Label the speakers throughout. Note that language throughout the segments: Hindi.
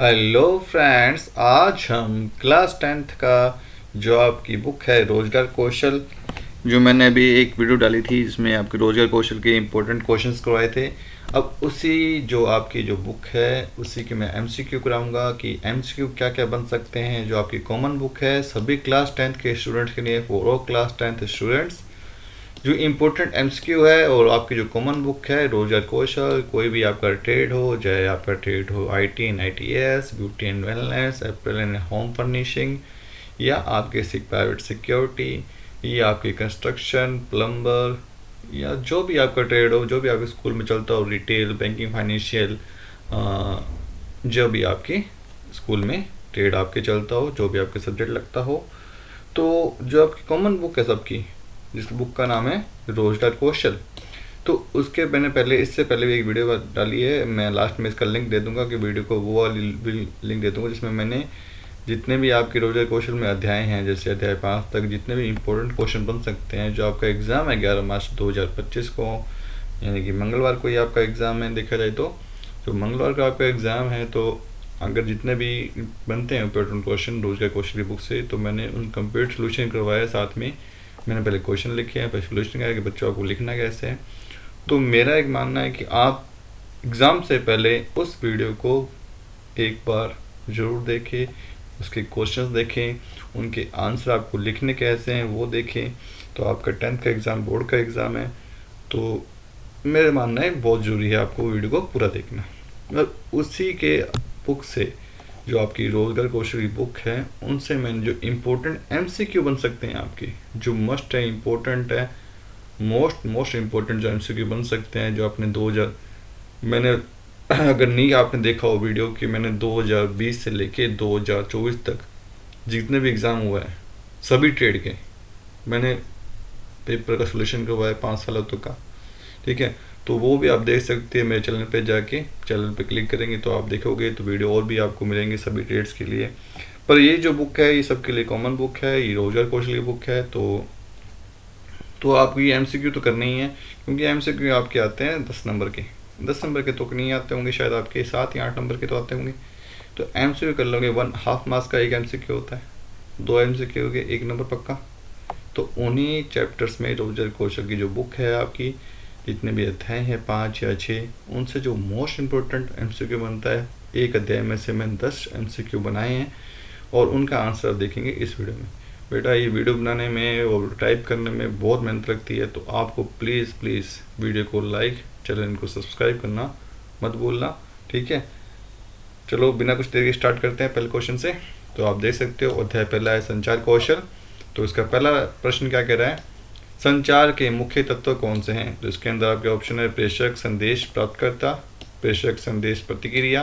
Speaker 1: हेलो फ्रेंड्स, आज हम क्लास 10th का जो आपकी बुक है रोजगार कौशल, जो मैंने अभी एक वीडियो डाली थी जिसमें आपके रोजगार कौशल के इम्पोर्टेंट क्वेश्चंस करवाए थे। अब उसी जो आपकी जो बुक है उसी के मैं एमसीक्यू कराऊंगा कि एमसीक्यू क्या क्या बन सकते हैं। जो आपकी कॉमन बुक है सभी क्लास 10th के स्टूडेंट्स के लिए, for all class 10th students, जो इम्पोर्टेंट एमसीक्यू है। और आपकी जो कॉमन बुक है रोजगार कौशल, कोई भी आपका ट्रेड हो, चाहे आपका ट्रेड हो IT and ITS, beauty and wellness, apparel and home furnishing, या आपके प्राइवेट सिक्योरिटी, या आपकी कंस्ट्रक्शन, प्लम्बर, या जो भी आपका ट्रेड हो, जो भी आपके स्कूल में चलता हो, रिटेल, बैंकिंग, फाइनेंशियल, जो भी आपके स्कूल में ट्रेड आपके चलता हो, जो भी आपके सब्जेक्ट लगता हो, तो जो आपकी कॉमन बुक है सबकी, जिस बुक का नाम है रोजगार कौशल, तो उसके मैंने पहले इससे पहले भी एक वीडियो डाली है। मैं लास्ट में इसका लिंक दे दूंगा कि वीडियो को वो वाली लिंक दे दूंगा जिसमें मैंने जितने भी आपके रोजगार कौशल में अध्याय हैं, जैसे अध्याय 5 तक जितने भी इंपॉर्टेंट क्वेश्चन बन सकते हैं। जो आपका एग्ज़ाम है 11 मार्च 2025 को, यानी कि मंगलवार को ही आपका एग्ज़ाम है। देखा जाए तो मंगलवार का आपका एग्ज़ाम है, तो अगर जितने भी बनते हैं इंपॉर्टेंट क्वेश्चन रोजगार कौशल की बुक से, तो मैंने उन कंप्लीट सोल्यूशन करवाया। साथ में मैंने पहले क्वेश्चन लिखे हैं, फिर सोल्यूशन किया कि बच्चों आपको लिखना कैसे है। तो मेरा एक मानना है कि आप एग्ज़ाम से पहले उस वीडियो को एक बार ज़रूर देखें, उसके क्वेश्चंस देखें, उनके आंसर आपको लिखने कैसे हैं वो देखें। तो आपका 10th का एग्ज़ाम बोर्ड का एग्ज़ाम है, तो मेरा मानना है बहुत ज़रूरी है आपको वीडियो को पूरा देखना। और उसी के बुक से जो आपकी रोजगार कौशल की बुक है उनसे मैंने जो इम्पोर्टेंट एमसीक्यू बन सकते हैं आपके, जो मस्ट है, इम्पोर्टेंट है, मोस्ट इम्पोर्टेंट जो एमसीक्यू बन सकते हैं, जो आपने 2000 मैंने अगर नहीं आपने देखा हो वीडियो कि मैंने 2020 से लेके 2024 तक जितने भी एग्ज़ाम हुआ है सभी ट्रेड के मैंने पेपर का सोल्यूशन करवाया 5 सालों तक का। ठीक है, तो वो भी आप देख सकते हैं मेरे चैनल पे जाके। चैनल पे क्लिक करेंगे तो आप देखोगे तो वीडियो और भी आपको मिलेंगे सभी ट्रेड्स के लिए। पर ये जो बुक है ये सबके लिए कॉमन बुक है, ये रोजगार कौशल की बुक है। तो आपको ये एमसीक्यू तो करना ही है, क्योंकि एमसीक्यू आपके आते हैं 10 नंबर के। 10 नंबर के तो नहीं आते होंगे शायद, आपके 7 या 8 नंबर के तो आते होंगे। तो एमसीक्यू कर लोगे, 1.5 मार्क्स का एक एमसीक्यू होता है, 2 एमसीक्यू हो गए, 1 नंबर पक्का। तो उन्हीं चैप्टर्स में रोजगार कौशल की जो बुक है आपकी, जितने भी अध्याय हैं 5 या 6, उनसे जो मोस्ट इम्पोर्टेंट एमसीक्यू बनता है, एक अध्याय में से मैंने 10 एमसीक्यू बनाए हैं और उनका आंसर देखेंगे इस वीडियो में। बेटा ये वीडियो बनाने में और टाइप करने में बहुत मेहनत लगती है, तो आपको प्लीज़ वीडियो को लाइक, चैनल को सब्सक्राइब करना मत भूलना। ठीक है, चलो बिना कुछ देर के स्टार्ट करते हैं पहले क्वेश्चन से। तो आप देख सकते हो अध्याय पहला है संचार कौशल। तो इसका पहला प्रश्न क्या कह रहा है, संचार के मुख्य तत्व कौन से हैं। तो इसके अंदर आपके ऑप्शन है प्रेषक, संदेश, प्राप्तकर्ता, प्रेषक, संदेश, प्रतिक्रिया,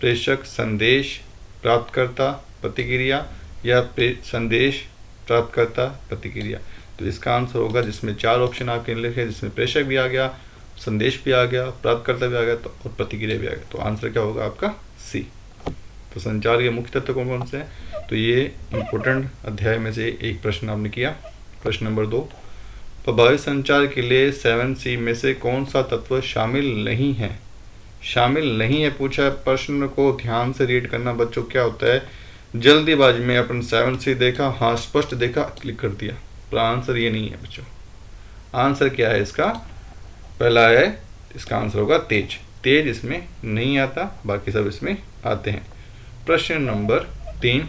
Speaker 1: प्रेषक, संदेश, प्राप्तकर्ता, प्रतिक्रिया, या संदेश, प्राप्तकर्ता, प्रतिक्रिया। तो इसका आंसर होगा जिसमें 4 ऑप्शन आपके लिखे, जिसमें प्रेषक भी आ गया, संदेश भी आ गया, प्राप्तकर्ता भी आ गया, तो और प्रतिक्रिया भी आ गया। तो आंसर क्या होगा आपका सी। तो संचार के मुख्य तत्व कौन कौन से हैं, तो ये इम्पोर्टेंट अध्याय में से एक प्रश्न आपने किया। प्रश्न नंबर 2, प्रभावी संचार के लिए 7C में से कौन सा तत्व शामिल नहीं है। शामिल नहीं है पूछा है, प्रश्न को ध्यान से रीड करना बच्चों। क्या होता है, जल्दीबाजी में अपन 7C देखा, हाँ स्पष्ट देखा, क्लिक कर दिया, पर आंसर ये नहीं है बच्चों। आंसर क्या है इसका, पहला है इसका आंसर होगा तेज। तेज इसमें नहीं आता, बाकी सब इसमें आते हैं। प्रश्न नंबर 3,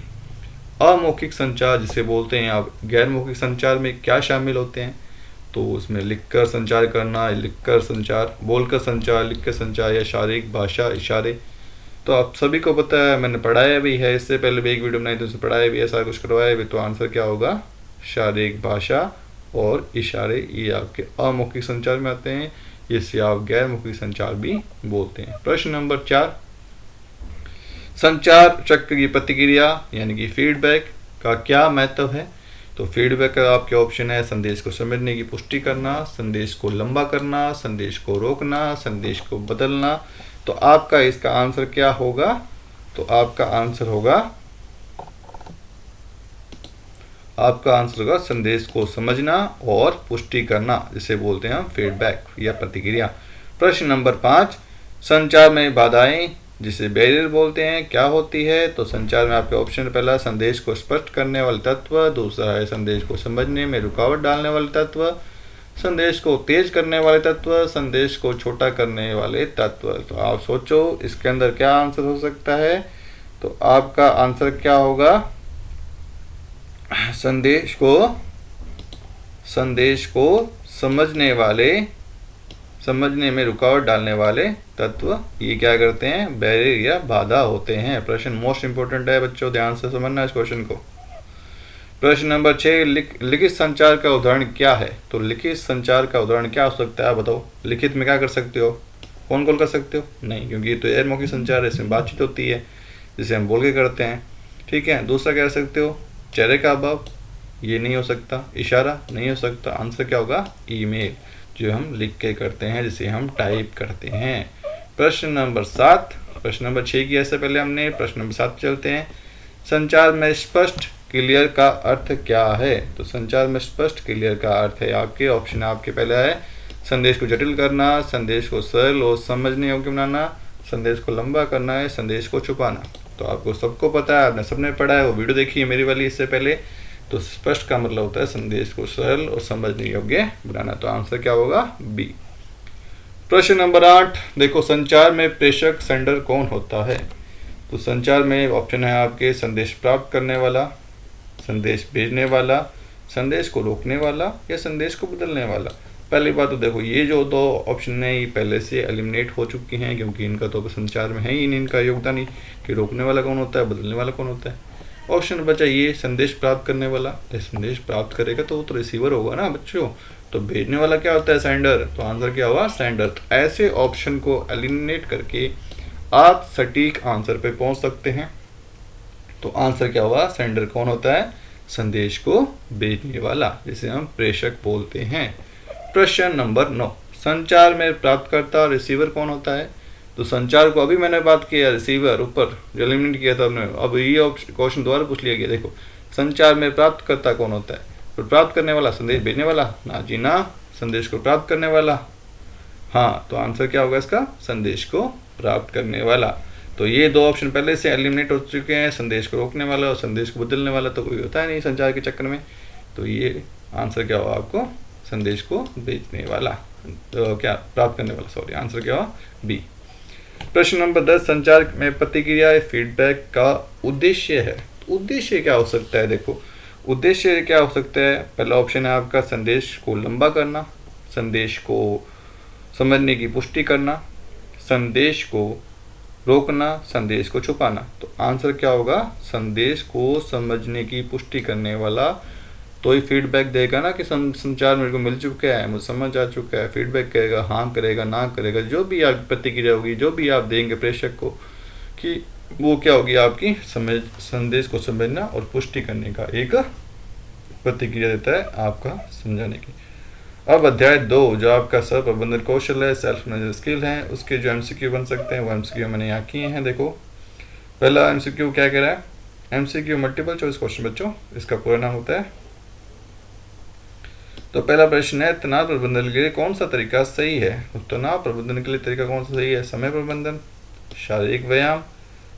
Speaker 1: अमौखिक संचार जिसे बोलते हैं आप, गैर मौखिक संचार में क्या शामिल होते हैं। तो उसमें लिखकर संचार करना, लिखकर संचार, बोलकर संचार, लिखकर संचार, या शारीरिक भाषा, इशारे। तो आप सभी को पता है, मैंने पढ़ाया भी है, इससे पहले भी एक वीडियो बनाई थी उसमें पढ़ाया भी है, सारा कुछ करवाया भी। तो आंसर क्या होगा, शारीरिक भाषा और इशारे, ये आपके अमौखिक संचार में आते हैं, जिससे आप गैर मौखिक संचार भी बोलते हैं। प्रश्न नंबर 4, संचार चक्र की प्रतिक्रिया यानी कि फीडबैक का क्या महत्व है। तो फीडबैक का आपके ऑप्शन है संदेश को समझने की पुष्टि करना, संदेश को लंबा करना, संदेश को रोकना, संदेश को बदलना। तो आपका इसका आंसर क्या होगा, तो आपका आंसर होगा संदेश को समझना और पुष्टि करना, जिसे बोलते हैं हम फीडबैक या प्रतिक्रिया। प्रश्न नंबर 5, संचार में बाधाएं जिसे बैरियर बोलते हैं, क्या होती है? तो संचार में आपके ऑप्शन पहला संदेश को स्पष्ट करने वाले तत्व, दूसरा है संदेश को समझने में रुकावट डालने वाले तत्व, संदेश को तेज करने वाले तत्व, संदेश को छोटा करने वाले तत्व। तो आप सोचो इसके अंदर क्या आंसर हो सकता है? तो आपका आंसर क्या होगा? संदेश को समझने में रुकावट डालने वाले तत्व, ये क्या करते हैं? बैरियर या बाधा होते हैं। प्रश्न मोस्ट इंपोर्टेंट है बच्चों, ध्यान से समझना इस क्वेश्चन को। प्रश्न नंबर 6, लिखित संचार का उदाहरण क्या है? तो लिखित संचार का उदाहरण क्या हो सकता है? आप बताओ। लिखित में क्या कर सकते हो? फोन कॉल कर सकते हो? नहीं, क्योंकि ये तो गैर मौखिक संचार है, इसमें बातचीत होती है जिसे हम बोल के करते हैं। ठीक है। दूसरा क्या कर सकते हो? चेहरे का भाव, ये नहीं हो सकता। इशारा नहीं हो सकता। आंसर क्या होगा? ईमेल, जो हम लिख के करते हैं, जिसे हम टाइप करते हैं। प्रश्न नंबर 7, प्रश्न नंबर 6 की ऐसे पहले हमने, प्रश्न नंबर 7 चलते हैं। संचार में स्पष्ट क्लियर का अर्थ क्या है? तो संचार में स्पष्ट क्लियर का अर्थ है, आपके ऑप्शन आपके पहले है संदेश को जटिल करना, संदेश को सरल और समझने योग्य बनाना, संदेश को लंबा करना है, संदेश को छुपाना। तो आपको सबको पता है, आपने सबने पढ़ा है, वो वीडियो देखी है मेरी वाली इससे पहले। तो स्पष्ट का मतलब होता है संदेश को सरल और समझने योग्य बनाना। तो आंसर क्या होगा? बी। प्रश्न नंबर 8 देखो, संचार में प्रेषक सेंडर कौन होता है? तो संचार में ऑप्शन है आपके संदेश प्राप्त करने वाला, संदेश भेजने वाला, संदेश को रोकने वाला या संदेश को बदलने वाला। पहली बात तो देखो, ये जो दो ऑप्शन है ये पहले से एलिमिनेट हो चुकी हैं, क्योंकि इनका तो संचार में है ही नहीं इनका योगदान ही, कि रोकने वाला कौन होता है, बदलने वाला कौन होता है। ऑप्शन बचा ये संदेश प्राप्त करने वाला। संदेश प्राप्त करेगा तो वो तो रिसीवर होगा ना बच्चों। तो भेजने वाला क्या होता है? सेंडर। तो आंसर क्या हुआ? सेंडर। तो ऐसे ऑप्शन को एलिमिनेट करके आप सटीक आंसर पे पहुंच सकते हैं। तो आंसर क्या हुआ? सेंडर कौन होता है? संदेश को भेजने वाला, जिसे हम प्रेषक बोलते हैं। प्रश्न नंबर 9, संचार में प्राप्तकर्ता और रिसीवर कौन होता है? तो संचार को अभी मैंने बात किया, रिसीवर ऊपर जो एलिमिनेट किया था हमने, अब ये क्वेश्चन दोबारा पूछ लिया गया। देखो, संचार में प्राप्तकर्ता कौन होता है? तो प्राप्त करने वाला, संदेश भेजने वाला? ना जी ना। संदेश को प्राप्त करने वाला। हाँ, तो आंसर क्या होगा इसका? संदेश को प्राप्त करने वाला। तो ये दो ऑप्शन पहले से एलिमिनेट हो चुके हैं, संदेश को रोकने वाला और संदेश को बदलने वाला तो कोई होता है नहीं संचार के चक्कर में। तो ये आंसर क्या होगा आपको? संदेश को भेजने वाला, तो क्या प्राप्त करने वाला, सॉरी। आंसर क्या होगा? बी। प्रश्न नंबर 10, संचार में प्रतिक्रिया फीडबैक का उद्देश्य है। उद्देश्य क्या हो सकता है? देखो, उद्देश्य क्या हो सकता है? पहला ऑप्शन है आपका संदेश को लंबा करना, संदेश को समझने की पुष्टि करना, संदेश को रोकना, संदेश को छुपाना। तो आंसर क्या होगा? संदेश को समझने की पुष्टि करने वाला तो ही फीडबैक देगा ना कि संचार मेरे को मिल चुका है, मुझे समझ आ चुका है। फीडबैक करेगा, हाँ करेगा, ना करेगा, जो भी आप प्रतिक्रिया होगी, जो भी आप देंगे प्रेषक को, कि वो क्या होगी? आपकी संदेश को समझना और पुष्टि करने का एक प्रतिक्रिया देता है आपका समझाने की। अब अध्याय 2 जो आपका सह प्रबंधन कौशल है, सेल्फ मैनेजर स्किल है, उसके जो एमसीक्यू बन सकते हैं वो एमसीक्यू मैंने यहाँ किए हैं। देखो, पहला एमसीक्यू क्या कह रहा है? एमसीक्यू मल्टीपल चॉइस क्वेश्चन बच्चों, इसका पूरा नाम होता है। तो पहला प्रश्न है, तनाव प्रबंधन के लिए कौन सा तरीका सही है? तो तनाव प्रबंधन के लिए तरीका कौन सा सही है? समय प्रबंधन, शारीरिक व्यायाम,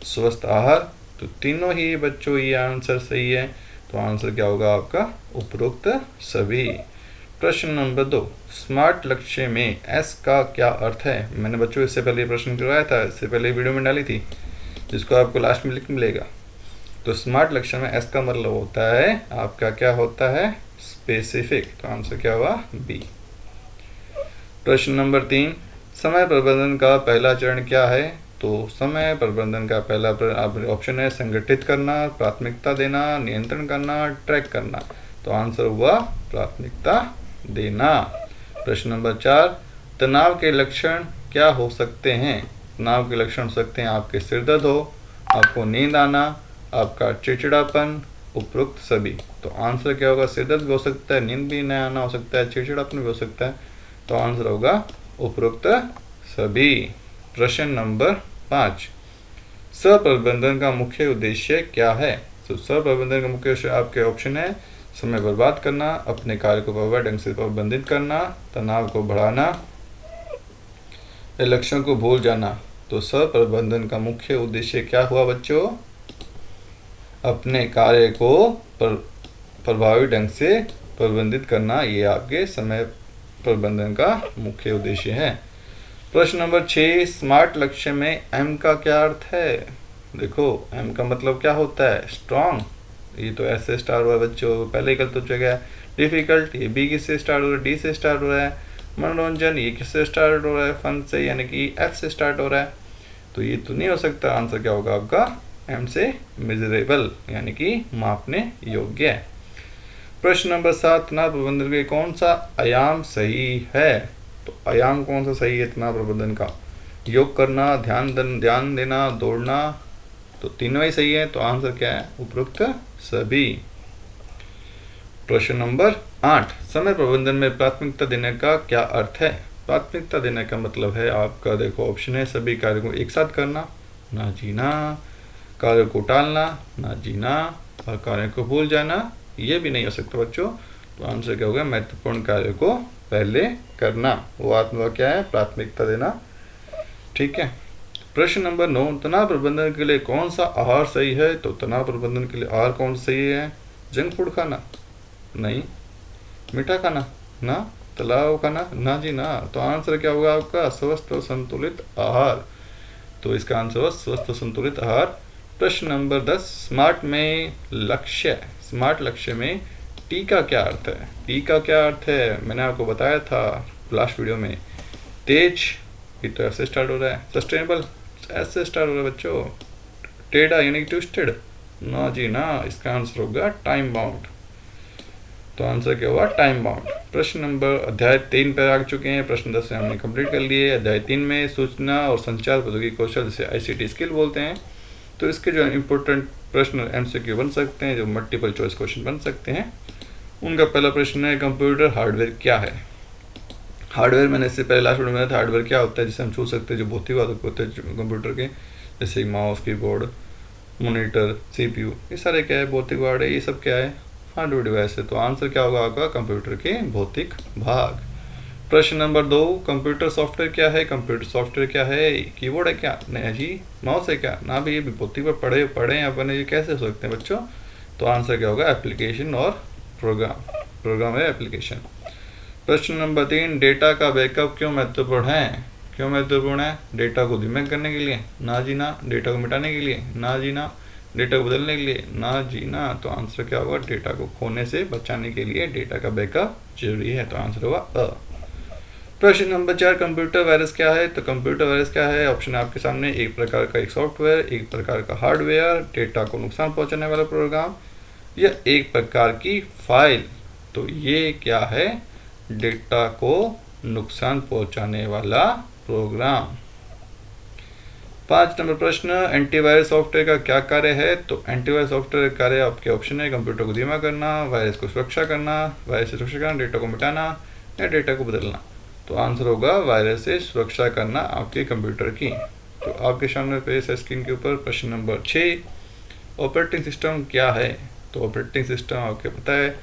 Speaker 1: स्वस्थ आहार। तो तीनों ही बच्चों ये आंसर सही है। तो आंसर क्या होगा आपका? उपरोक्त सभी। प्रश्न नंबर 2, स्मार्ट लक्ष्य में एस का क्या अर्थ है? मैंने बच्चों इससे पहले प्रश्न करवाया था, इससे पहले वीडियो में डाली थी, जिसको आपको लास्ट में लिख मिलेगा। तो स्मार्ट लक्ष्य में एस का मतलब होता है आपका क्या होता है? स्पेसिफिक। तो आंसर क्या हुआ? बी। प्रश्न नंबर 3, समय प्रबंधन का पहला चरण क्या है? तो समय प्रबंधन का पहला ऑप्शन है संगठित करना, प्राथमिकता देना, नियंत्रण करना, ट्रैक करना। तो आंसर हुआ प्राथमिकता देना। प्रश्न नंबर 4, तनाव के लक्षण क्या हो सकते हैं? तनाव के लक्षण हो सकते हैं आपके सिर दर्द हो, आपको नींद आना, आपका चिड़चिड़ापन, उपरोक्त सभी। तो आंसर क्या होगा? सिर दर्द भी हो सकता है, नींद भी नहीं आना हो सकता है, चिड़चिड़ापन भी हो सकता है। तो आंसर होगा उपरोक्त सभी। प्रश्न नंबर 5, सहप्रबंधन का मुख्य उद्देश्य क्या है? तो सहप्रबंधन का मुख्य उद्देश्य आपके ऑप्शन है समय बर्बाद करना, अपने कार्य को प्रभावी ढंग से प्रबंधित करना, तनाव को बढ़ाना, लक्ष्यों को भूल जाना। तो स्वप्रबंधन का मुख्य उद्देश्य क्या हुआ बच्चों? अपने कार्य को प्रभावी ढंग से प्रबंधित करना, ये आपके समय प्रबंधन का मुख्य उद्देश्य है। प्रश्न नंबर 6, स्मार्ट लक्ष्य में एम का क्या अर्थ है? देखो, एम का मतलब क्या होता है? स्ट्रॉन्ग, ये तो एस से स्टार्ट हुआ है बच्चों, पहले ही गलत हो चुका है। डिफिकल्ट, ये बी किससे स्टार्ट हो रहा है? डी से स्टार्ट हो रहा है। मनोरंजन, ये किससे स्टार्ट हो रहा है? फन से, यानी कि एफ से स्टार्ट हो रहा है। तो ये तो नहीं हो सकता, आंसर क्या होगा आपका? एम से मेजरेबल, यानी कि मापने योग्य है। प्रश्न नंबर 7, तनाव प्रबंधन के कौन सा आयाम सही है? तो आयाम कौन सा सही है तनाव प्रबंधन का? योग करना, ध्यान देना, दौड़ना, तो तीनों ही सही है। तो आंसर क्या है? उपरोक्त सभी। प्रश्न नंबर 8, समय प्रबंधन में प्राथमिकता देने का क्या अर्थ है? प्राथमिकता देने का मतलब है आपका, देखो ऑप्शन है, सभी कार्यों को एक साथ करना, ना जीना, कार्य को टालना, ना जीना, और कार्य को भूल जाना, ये भी नहीं हो सकता बच्चों। तो आंसर क्या होगा? महत्वपूर्ण कार्य को पहले करना, वो आत्मा क्या है? प्राथमिकता देना। ठीक है। प्रश्न नंबर 9, तनाव प्रबंधन के लिए कौन सा आहार सही है? तो तनाव प्रबंधन के लिए आहार कौन सा सही है? जंक फूड खाना? नहीं। मीठा खाना? ना। तला खाना? ना जी ना। तो आंसर क्या होगा आपका? स्वस्थ और संतुलित आहार। तो इसका आंसर होगा स्वस्थ और संतुलित आहार। प्रश्न नंबर 10, स्मार्ट लक्ष्य में टी का क्या अर्थ है? टी का क्या अर्थ है? मैंने आपको बताया था लास्ट वीडियो में। तेज, ये तो ऐसे स्टार्ट हो रहा है। सस्टेनेबल, ऐसे स्टार्ट हो रहा है बच्चों। टेढ़ा यानी कि ट्विस्टेड? ना जी ना, इसका आंसर होगा टाइम बाउंड। तो आंसर क्या हुआ? Time bound. प्रश्न नंबर अध्याय 3 पर आ चुके हैं। प्रश्न 10 से हमने कंप्लीट कर लिए। अध्याय 3 में सूचना और संचार प्रौद्योगिकी कौशल, जिसे ICT स्किल बोलते हैं। तो इसके जो इम्पोर्टेंट प्रश्न MCQ बन सकते हैं, जो मल्टीपल चॉइस क्वेश्चन बन सकते हैं। उनका पहला प्रश्न है, कंप्यूटर हार्डवेयर क्या है? हार्डवेयर मैंने इससे पहले लास्ट वीडियो में बताया था। हार्डवेयर क्या होता है? जिसे हम छू सकते हैं, जो भौतिक वादक होते हैं कंप्यूटर के, जैसे माउस, कीबोर्ड, मॉनिटर, CPU, ये सारे क्या है? भौतिक वार्ड है। ये सब क्या है? हार्डवेयर डिवाइस है। तो आंसर क्या होगा आपका? कंप्यूटर के भौतिक भाग। प्रश्न नंबर 2, कंप्यूटर सॉफ्टवेयर क्या है? कंप्यूटर सॉफ्टवेयर क्या है? कीबोर्ड है क्या? नहीं जी। माउस है क्या? ना भी, ये भी भौतिक पर पढ़े अपन, ये कैसे हो सकते हैं बच्चों? तो आंसर क्या होगा? एप्लीकेशन और प्रोग्राम है एप्लीकेशन। प्रश्न नंबर 3, डेटा का बैकअप क्यों महत्वपूर्ण है? क्यों महत्वपूर्ण है? डेटा को धीमे करने के लिए? ना जी ना। डेटा को मिटाने के लिए? ना जी ना। डेटा को बदलने के लिए? ना जी ना। तो आंसर क्या होगा? डेटा को खोने से बचाने के लिए डेटा का बैकअप जरूरी है। तो आंसर होगा अ। प्रश्न नंबर 4, कंप्यूटर वायरस क्या है? तो कंप्यूटर वायरस क्या है? ऑप्शन है आपके सामने, एक प्रकार का एक सॉफ्टवेयर, एक प्रकार का हार्डवेयर, डेटा को नुकसान पहुंचाने वाला प्रोग्राम, या एक प्रकार की फाइल। तो ये क्या है? डेटा को नुकसान पहुंचाने वाला प्रोग्राम। 5 नंबर प्रश्न, एंटीवायरस सॉफ्टवेयर का क्या कार्य है? तो एंटीवायरस सॉफ्टवेयर कार्य आपके ऑप्शन है, कंप्यूटर को धीमा करना, वायरस को सुरक्षा करना, वायरस से सुरक्षा करना, डेटा को मिटाना, या डेटा को बदलना। तो आंसर होगा वायरस से सुरक्षा करना आपके कंप्यूटर की। तो आपके सामने पेज है स्क्रीन के ऊपर प्रश्न नंबर 6, ऑपरेटिंग सिस्टम क्या है? तो ऑपरेटिंग सिस्टम आपको पता है,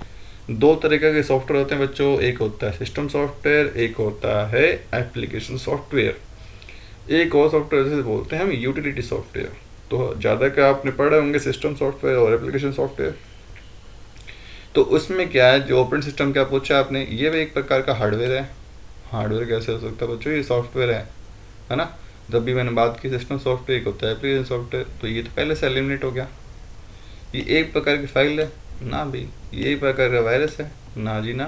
Speaker 1: 2 तरीके के सॉफ्टवेयर होते हैं बच्चों। एक होता है सिस्टम सॉफ्टवेयर, एक होता है एप्लीकेशन सॉफ्टवेयर। एक और सॉफ्टवेयर जैसे बोलते हैं हम यूटिलिटी सॉफ्टवेयर। तो ज़्यादा का आपने पढ़े होंगे सिस्टम सॉफ्टवेयर और एप्लीकेशन सॉफ्टवेयर। तो उसमें क्या है, जो ऑपरेटिंग सिस्टम क्या पूछा आपने, ये भी एक प्रकार का हार्डवेयर है। हार्डवेयर कैसे हो सकता है बच्चों? ये सॉफ्टवेयर है ना। जब भी मैंने बात की सिस्टम सॉफ्टवेयर, एक होता है एप्लीकेशन सॉफ्टवेयर, तो ये तो पहले से एलिमिनेट हो गया। ये एक प्रकार की फाइल है ना भी, ये एक प्रकार का वायरस है ना जी ना।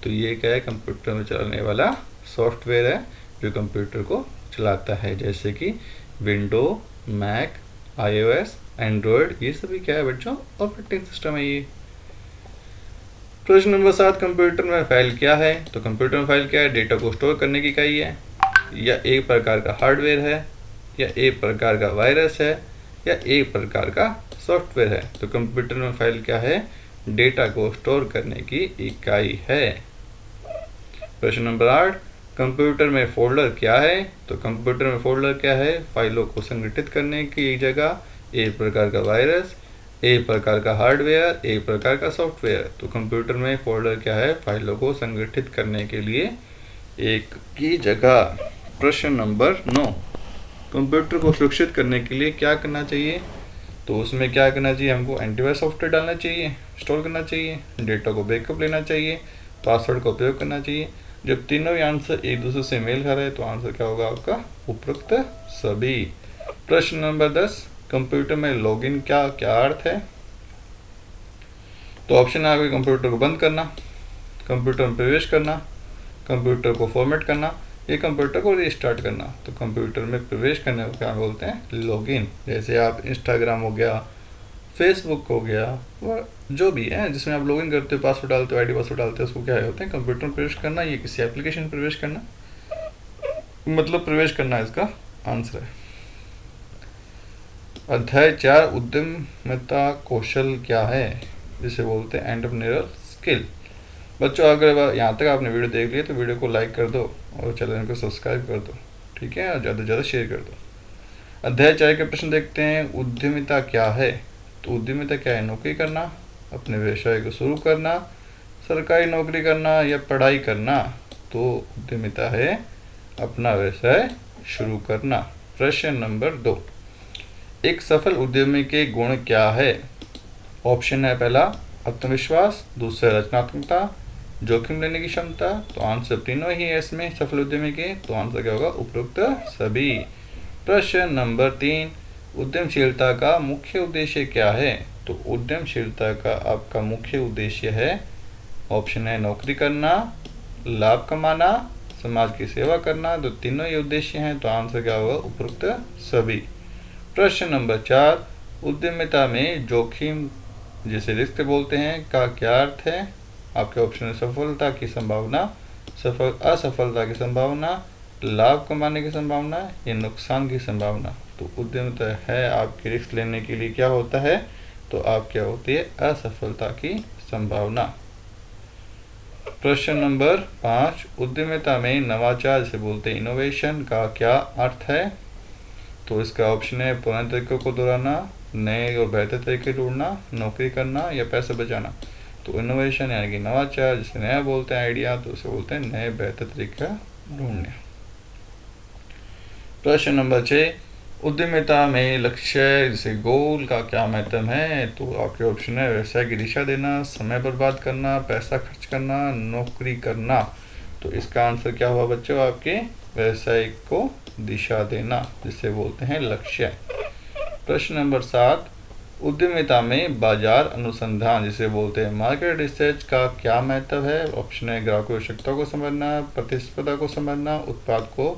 Speaker 1: तो ये क्या है? कंप्यूटर में चलाने वाला सॉफ्टवेयर है, जो कंप्यूटर को चलाता है, जैसे कि विंडो, मैक, iOS, एंड्रॉयड, ये सभी क्या है बच्चों? ऑपरेटिंग सिस्टम है ये। प्रश्न नंबर 7, कंप्यूटर में फाइल क्या है? तो कंप्यूटर में फाइल क्या है? डेटा को स्टोर करने की इकाई है, या एक प्रकार का हार्डवेयर है, या एक प्रकार का वायरस है, या एक प्रकार का सॉफ्टवेयर है। तो कंप्यूटर में फाइल क्या है? डेटा को स्टोर करने की इकाई है। प्रश्न नंबर 8, कंप्यूटर में फोल्डर क्या है? तो कंप्यूटर में फोल्डर क्या है? फाइलों को संगठित करने की जगह, एक प्रकार का वायरस, एक प्रकार का हार्डवेयर, एक प्रकार का सॉफ्टवेयर। तो कंप्यूटर में फोल्डर क्या है? फाइलों को संगठित करने के लिए एक की जगह। प्रश्न नंबर 9, कंप्यूटर को सुरक्षित करने के लिए क्या करना चाहिए? तो उसमें क्या करना चाहिए? हमको एंटीवायरस सॉफ्टवेयर डालना चाहिए, इंस्टॉल करना चाहिए, डेटा को बैकअप लेना चाहिए, पासवर्ड का उपयोग करना चाहिए। जब तीनों ही आंसर एक दूसरे से मेल खा रहे हैं तो आंसर क्या होगा आपका? उपरोक्त सभी। प्रश्न नंबर 10, कंप्यूटर में लॉगिन क्या क्या अर्थ है? तो ऑप्शन है आपके कंप्यूटर को बंद करना, कंप्यूटर में प्रवेश करना, कंप्यूटर को फॉर्मेट करना, ये कंप्यूटर को रीस्टार्ट करना। तो कंप्यूटर में प्रवेश करने को क्या बोलते हैं? लॉगिन। जैसे आप इंस्टाग्राम हो गया, फेसबुक हो गया, वह जो भी है जिसमें आप लॉगिन करते हो, पासवर्ड डालते हो, आईडी पासवर्ड डालते हो, उसको क्या होते हैं? कंप्यूटर में प्रवेश करना। ये किसी एप्लीकेशन में प्रवेश करना, मतलब प्रवेश करना इसका आंसर है। अध्याय 4, उद्यमिता कौशल क्या है, जिसे बोलते हैं एंटरप्रेन्योरियल स्किल। बच्चों अगर यहाँ तक आपने वीडियो देख लिया तो वीडियो को लाइक कर दो और चैनल को सब्सक्राइब कर दो, ठीक है, और ज़्यादा से ज़्यादा शेयर कर दो। अध्याय 4 के प्रश्न देखते हैं। उद्यमिता क्या है? तो उद्यमिता क्या है? नौकरी करना, अपने व्यवसाय को शुरू करना, सरकारी नौकरी करना या पढ़ाई करना। तो उद्यमिता है अपना व्यवसाय शुरू करना। प्रश्न नंबर 2, एक सफल उद्यमी के गुण क्या है? ऑप्शन है पहला आत्मविश्वास, दूसरा रचनात्मकता, जोखिम लेने की क्षमता। तो आंसर तीनों ही है इसमें सफल उद्यमी के, तो आंसर क्या होगा? उपरोक्त सभी। प्रश्न नंबर 3, उद्यमशीलता का मुख्य उद्देश्य क्या है? तो उद्यमशीलता का आपका मुख्य उद्देश्य है, ऑप्शन है नौकरी करना, लाभ कमाना, समाज की सेवा करना। तो तीनों ही उद्देश्य हैं, तो आंसर क्या होगा? उपरोक्त सभी। प्रश्न नंबर 4, उद्यमिता में जोखिम जिसे रिस्क बोलते हैं का क्या अर्थ है? आपके ऑप्शन है सफलता की संभावना, असफलता की संभावना, लाभ कमाने की संभावना या नुकसान की संभावना। तो उद्यमिता है आपके रिस्क लेने के लिए क्या होता है? तो आप क्या होती है? असफलता की संभावना। प्रश्न नंबर 5, उद्यमिता में नवाचार जिसे बोलते हैं इनोवेशन का क्या अर्थ है? तो इसका ऑप्शन है पुराने तरीकों को दोहराना, नए और बेहतर तरीके ढूंढना, नौकरी करना या पैसे बचाना। तो इनोवेशन यानी कि नवाचार, जिसे नया बोलते हैं आइडिया, तो उसे बोलते हैं नए बेहतर तरीका ढूंढने। प्रश्न नंबर 6, उद्यमिता में लक्ष्य जिसे गोल का क्या महत्व है? तो आपके ऑप्शन है व्यवसाय की दिशा देना, समय बर्बाद करना, पैसा खर्च करना, नौकरी करना। तो इसका आंसर क्या हुआ बच्चों? आपके व्यवसाय को दिशा देना, जिसे बोलते हैं लक्ष्य। प्रश्न नंबर 7, उद्यमिता में बाजार अनुसंधान जिसे बोलते हैं मार्केट रिसर्च का क्या महत्व है? ऑप्शन है ग्राहकों की आवश्यकता को समझना, प्रतिस्पर्धा को समझना, उत्पाद को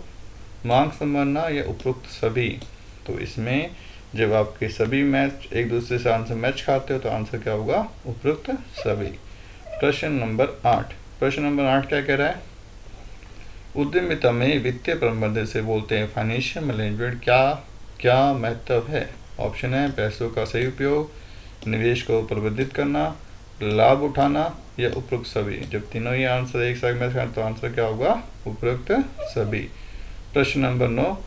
Speaker 1: मांग समझना या उपरोक्त सभी। तो इसमें जब आपके सभी मैच एक दूसरे से आंसर मैच खाते हो तो आंसर क्या होगा? उपरोक्त सभी। प्रश्न नंबर 8, प्रश्न नंबर 8 क्या कह रहा है? उद्यमिता में वित्तीय प्रबंधन से बोलते हैं फाइनेंशियल मैनेजमेंट क्या क्या महत्व है? ऑप्शन है पैसों का सही उपयोग, निवेश को प्रबंधित करना, लाभ उठाना या उपरोक्त सभी। जब तीनों ही आंसर एक साथ मैच खाते तो आंसर क्या होगा? उपरोक्त सभी। प्रश्न नंबर 9,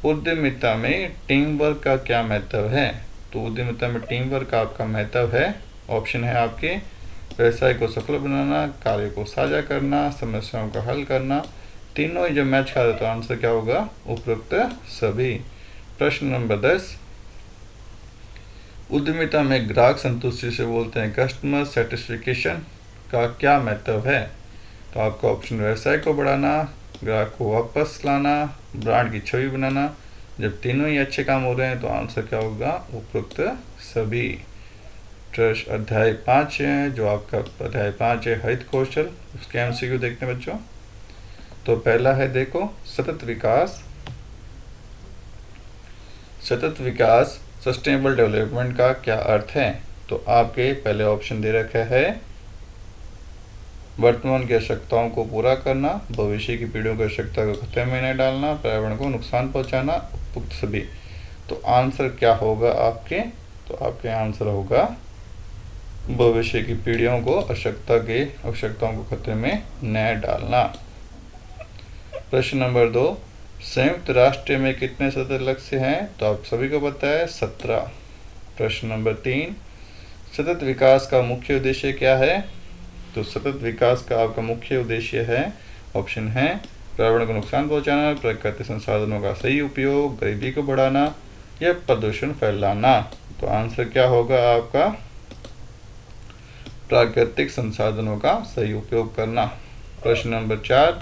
Speaker 1: उद्यमिता में टीम वर्क का क्या महत्व है? तो उद्यमिता में टीम वर्क का आपका महत्व है, ऑप्शन है आपके व्यवसाय को सफल बनाना, कार्य को साझा करना, समस्याओं का हल करना। तीनों ही जब मैच खाते तो आंसर क्या होगा? उपरोक्त सभी। प्रश्न नंबर 10, उद्यमिता में ग्राहक संतुष्टि से बोलते हैं कस्टमर सेटिस्फिकेशन का क्या महत्व है? तो आपका ऑप्शन व्यवसाय को बढ़ाना, ग्राहक को वापस लाना, ब्रांड की छवि बनाना। जब तीनों ही अच्छे काम हो रहे हैं तो आंसर क्या होगा? उपरोक्त सभी। अध्याय 5 है, जो आपका अध्याय 5 है हरित कौशल, उसके एमसीक्यू देखते हैं बच्चों। तो पहला है देखो सतत विकास। सतत विकास सस्टेनेबल डेवलपमेंट का क्या अर्थ है? तो आपके पहले ऑप्शन दे रखा है वर्तमान की आवश्यकताओं को पूरा करना, भविष्य की पीढ़ियों की आवश्यकता को खतरे में नहीं डालना, पर्यावरण को नुकसान पहुंचाना, उपयुक्त सभी। तो आंसर क्या होगा आपके? तो आपके आंसर होगा भविष्य की पीढ़ियों को आवश्यकताओं को खतरे में न डालना। प्रश्न नंबर 2, संयुक्त राष्ट्र में कितने सतत लक्ष्य हैं? तो आप सभी को पता है 17। प्रश्न नंबर 3, सतत विकास का मुख्य उद्देश्य क्या है? तो सतत विकास का आपका मुख्य उद्देश्य है, ऑप्शन है पर्यावरण को नुकसान पहुंचाना, प्राकृतिक संसाधनों का सही उपयोग, गरीबी को बढ़ाना या प्रदूषण फैलाना। तो आंसर क्या होगा आपका? प्राकृतिक संसाधनों का सही उपयोग करना। प्रश्न नंबर 4,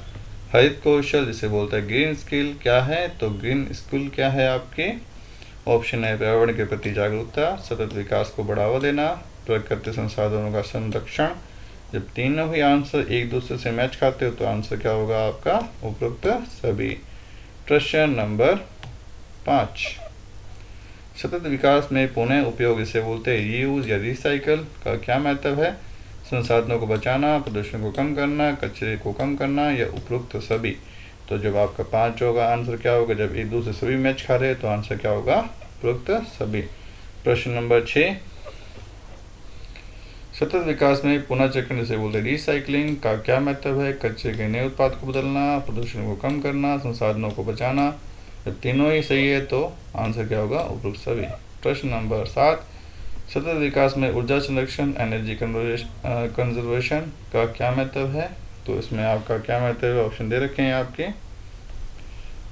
Speaker 1: हरित कौशल जिसे बोलते हैं ग्रीन स्किल क्या है? तो ग्रीन स्किल क्या है आपके? ऑप्शन है पर्यावरण के प्रति जागरूकता, सतत विकास को बढ़ावा देना, प्राकृतिक संसाधनों का संरक्षण। जब तीनों ही आंसर एक दूसरे से मैच खाते हो तो आंसर क्या होगा आपका? उपरोक्त सभी। प्रश्न नंबर 5, सतत विकास में पुनः उपयोग इसे बोलते हैं रीयूज या रिसाइकल का क्या महत्व है? संसाधनों को बचाना, प्रदूषण को कम करना, कचरे को कम करना या उपरोक्त सभी। तो जब आपका 5 होगा आंसर क्या होगा? जब एक दूसरे सभी मैच खा रहे हैं तो आंसर क्या होगा? उपरोक्त सभी। प्रश्न नंबर 6, सतत विकास में पुनः चक्रण जिसे बोलते हैं रिसाइकलिंग का क्या महत्व है? कचरे के नए उत्पाद को बदलना, प्रदूषण को कम करना, संसाधनों को बचाना। जब तीनों ही सही है तो आंसर क्या होगा? उपरोक्त सभी। प्रश्न नंबर 7, सतत विकास में ऊर्जा संरक्षण एनर्जी कंजर्वेशन का क्या महत्व है? तो इसमें आपका क्या महत्व है? ऑप्शन दे रखे हैं आपके।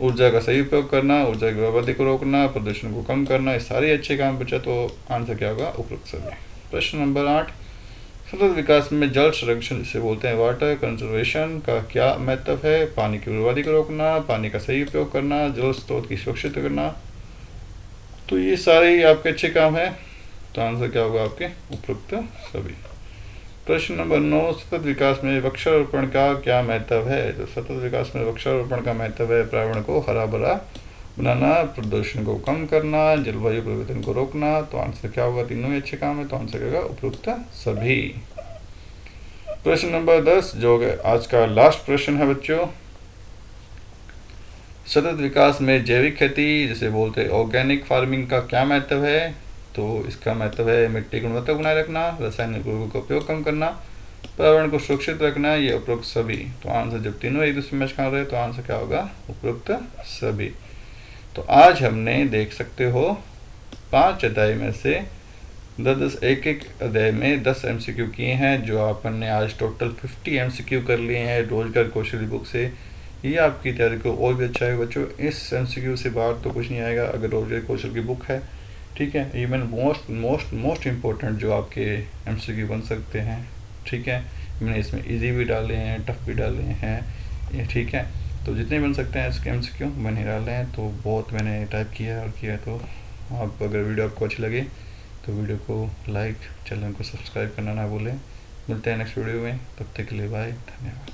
Speaker 1: ऊर्जा का सही उपयोग करना, ऊर्जा की बर्बादी को रोकना, प्रदूषण को कम करना, ये सारे अच्छे काम बचा तो आंसर क्या होगा? उपरोक्त सभी। प्रश्न नंबर 8, सतत विकास में जल संरक्षण जिसे बोलते हैं वाटर कंजर्वेशन का क्या महत्व है? पानी की बर्बादी को रोकना, पानी का सही उपयोग करना, जल स्रोत की सुरक्षित करना। तो ये सारे ही आपके अच्छे काम है तो आंसर क्या होगा आपके? उपरोक्त सभी। प्रश्न नंबर 9, सतत विकास में वृक्षारोपण का क्या महत्व है? तो सतत विकास में वृक्षारोपण का महत्व है पर्यावरण को हरा भरा बनाना, प्रदूषण को कम करना, जलवायु परिवर्तन को रोकना। तो आंसर क्या होगा? तीनों ही अच्छे काम है तो आंसर क्या होगा? उपरोक्त सभी। प्रश्न नंबर 10 जो आज का लास्ट प्रश्न है बच्चों, सतत विकास में जैविक खेती जिसे बोलते हैं ऑर्गेनिक फार्मिंग का क्या महत्व है? तो इसका महत्व है मिट्टी की गुणवत्ता बनाए रखना, रासायनिक उर्वरकों का उपयोग कम करना, पर्यावरण को सुरक्षित रखना, ये उपरोक्त सभी। तो आंसर जब तीनों एक दूसरे मैच कर रहे हैं तो आंसर क्या होगा? उपरोक्त सभी। तो आज हमने देख सकते हो 5 अध्याय में से 10 एक अध्याय में 10 MCQ किए हैं जो आपने आज टोटल 50 MCQ कर लिए हैं रोजगार कौशल बुक से। ये आपकी तैयारी को और भी अच्छा है बच्चों। इस MCQ से बाहर तो कुछ नहीं आएगा अगर रोजगार कौशल की बुक है, ठीक है। ये मैंने मोस्ट इम्पोर्टेंट जो आपके MCQ बन सकते हैं, ठीक है। मैंने इसमें इजी भी डाले हैं, टफ भी डाले हैं, ठीक है। तो जितने बन सकते हैं इसके MCQ मैंने डाले हैं तो बहुत मैंने टाइप किया और किया। तो आप अगर वीडियो आपको अच्छी लगे तो वीडियो को लाइक, चैनल को सब्सक्राइब करना ना भूलें। मिलते हैं नेक्स्ट वीडियो में, तब तक के लिए बाय, धन्यवाद।